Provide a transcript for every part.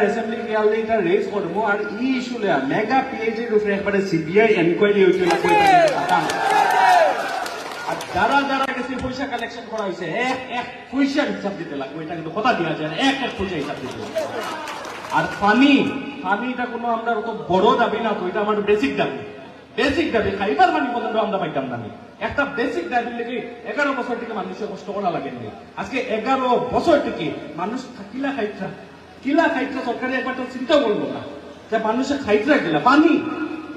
Assembly ইয়ালে এটা raise করব আর ই ইস্যুলে মেগা পিএইচডি এর উপরে একবারে সিবিআই এনকোয়ারি হইছে আর যারা যারা গেছে পয়সা কালেকশন করা হয়েছে এক এক পয়সা হিসাব দিতে লাগবে, এটা কিন্তু কথা দেওয়া যায় এক এক পয়সা হিসাব দিতে লাগবে। আর পানিটা কোনো আমরা অত বড় দাবি না, তো এটা আমার বেসিক দাবি খাইবার পানি পর্যন্ত আমরা পাইতাম না। একটা বেসিক দাবি লেগে 11 বছর থেকে মানুষের কষ্ট করা লাগেনি। আজকে 11 বছর থেকে মানুষ কিলা খাইটা সরকারি একবার তো চিন্তা করবো না যে মানুষের খাইটা গেলা পানি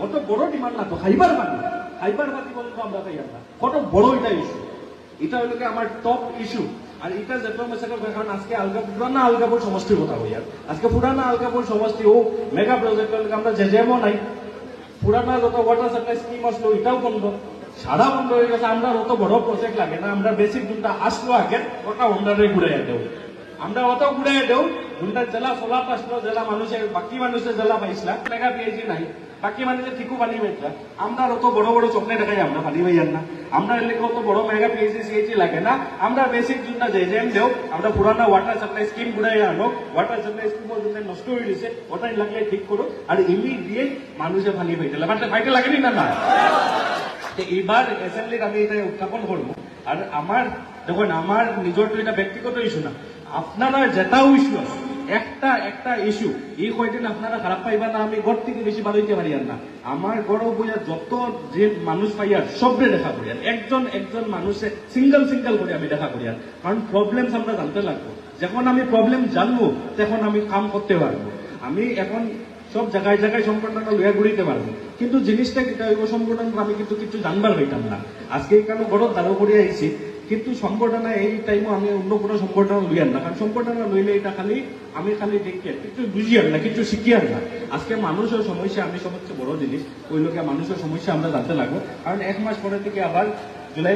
অত বড় ডিমান্ড না, তো খাইবার পানি পর্যন্ত আমরা পাই না। কত বড় এটা ইস্যু, এটা হলো আমার টপ ইস্যু। আর এটা যেটা কারণ আজকে পুরানা আলগাপুর সমষ্টির কথা বলি, আর আজকে পুরানা আলগাপুর সমষ্টি ও মেগা প্রজেক্ট আমরা যেমন নাই, পুরানা যত ওয়াটার সাপ্লাই স্কিম আসলো এটাও বন্ধ, সারা বন্ধ হয়ে গেছে। আমরা অত বড় প্রজেক্ট লাগে না, আমরা বেসিক যোনটা আসলো আগে ওটা অন্ডারে ঘুরাইয়া দেব, আমরা অত ঘুরাইয়া দেব। যোনটা জেলা সোলাপ আসলো, জেলা মানুষের বাকি মানুষের জেলা পাইছিলাম মেগা পিএইচডি নাই, বাকি মানুষের ঠিকও পানি পাইছিলা। আমরা অত বড় বড় স্বপ্নে দেখাই আমরা পানি পাইয়ার না, আমরা এলাকা অত বড় মেগা পিএইচডি সিএইচডি লাগে না। আমরা বেসিক যোনটা যেম দেও, আমরা পুরানা ওয়াটার সাপ্লাই স্কিম ঘুরাইয়া আনো, ওয়াটার সাপ্লাই স্কিম যোনটা নষ্ট হয়ে গেছে ওটাই লাগলে ঠিক করো, আর ইমিডিয়েট মানুষে পানি পাইতে লাগেনি না না। এইবার এসেম্বলির আমি এটা উত্থাপন করবো। আর আমার দেখুন, আমার নিজের তো এটা ব্যক্তিগত ইস্যু না, আপনারা যেটাও ইস্যু আছে একটা ইস্যু এই কয়দিন আপনারা খারাপ পাইবা না, আমি ঘর থেকে বেশি ভালো হইতে পারি না। আমার গড় বইয়া যত যে মানুষ পাইয়ার সবরে দেখা করি, আর একজন মানুষে সিঙ্গেল করে আমি দেখা করি। কারণ প্রবলেম আমরা জানতে লাগবো, যখন আমি প্রবলেম জানবো তখন আমি কাম করতে পারবো। আমি এখন সব জায়গায় সংগঠনটা লইয়া ঘুরিতে পারবো, কিন্তু জিনিসটা কিটা হইব সংগঠন আমি কিন্তু কিছু জানবার হইতাম না। আজকে কারণ বড় দাঁড়ো করিয়া আইছি, কিন্তু সংগঠন এই টাইমও আমি অন্য কোনো সংগঠন লইয়ার না, কারণ সংগঠন লইলে এটা আমি খালি দেখি কিছু বুঝিয়ার না, কিছু শিখিয়ার না। আজকে মানুষের সমস্যা আমি সবচেয়ে বড় জিনিস ওই লোকে মানুষের সমস্যা আমরা জানতে লাগবো। কারণ 1 মাস পরে থেকে আবার জুলাই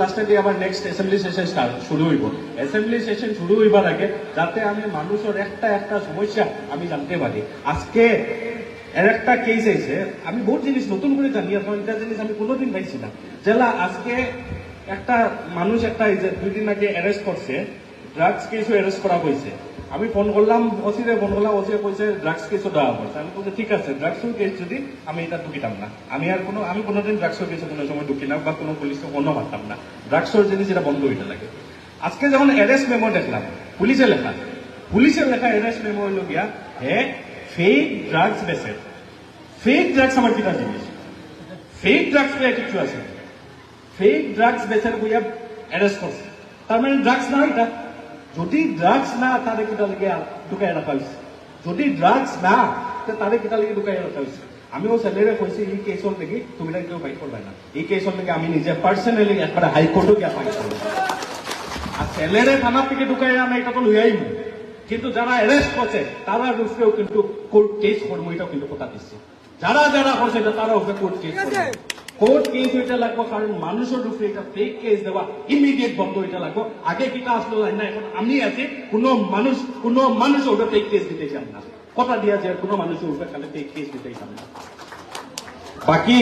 লাস্টে দিয়ে আবার নেক্সট অ্যাসেম্বলি সেশন শুরু হইব। অ্যাসেম্বলি সেশন শুরু হইবার আগে যাতে আমি মানুষের একটা সমস্যা আমি জানতে পারি। আজকে এর একটা কেস হয়েছে, আমি বহুত জিনিস নতুন করে জানি, এখন এটা জিনিস আমি কোনোদিন পাইছি না। জেলা আজকে একটা মানুষ একটা 2 দিন আগে অ্যারেস্ট করছে, ড্রাগস কেসও অ্যারেস্ট করা হয়েছে। আমি ফোন করলাম ওসিরে, ওসি কইছে ড্রাগস কেসও দেওয়া হয়েছে। আমি বলছি ঠিক আছে, ড্রাগসের কেস যদি আমি এটা ঢুকিতাম না, আমি কোনোদিন ড্রাগসের কেসে কোনো সময় ঢুকি না বা কোনো পুলিশকে কোনো মারতাম না। ড্রাগসের জিনিস এটা বন্ধ হইতে লাগে। আজকে যেমন অ্যারেস্ট মেমো দেখলাম, পুলিশের লেখা অ্যারেস্ট মেমো হইল গিয়া ফেক ড্রাগস বেসে। ফেক ড্রাগস আমার কিনা জিনিস, ফেক ড্রাগস কিছু আছে, ফেক ড্রাগস বেচার বইয়া অ্যারেস্ট করছে, তার মানে ড্রাগস না। এটা যদি ড্রাগস না তারে কিটা লেগে ঢুকাই রাখা হয়েছে, যদি ড্রাগস না তারে কিটা লেগে ঢুকাই রাখা হয়েছে। আমিও ছেলেরে কইছি এই কেসর লেগে তুমি কেউ ফাইট করবে না, এই কেসর লেগে আমি নিজে পার্সোনালি একবার হাইকোর্টও গিয়া ফাইট করবো। আর ছেলেরে থানা থেকে ঢুকাই আনা এটা তো লইয়াইব, কিন্তু যারা অ্যারেস্ট করছে তারা উপরেও কিন্তু কোর্ট কেস করবো, এটাও কিন্তু কথা দিচ্ছে। যারা করছে তারা উপরে কোর্ট কেস করবে, কোর্ট কেস হইতে লাগবো। কারণ মানুষের উপরে এটা ফেক কেস দেওয়া ইমিডিয়েট বন্ধ হইতে লাগবো। আগে কিটা আসলো না, এখন আমি আছি, কোনো মানুষের উপরে ফেক কেস দিতে চান না, কথা দিয়া যায় কোনো মানুষের উপরে খালি ফেক কেস দিতে চান না। বাকি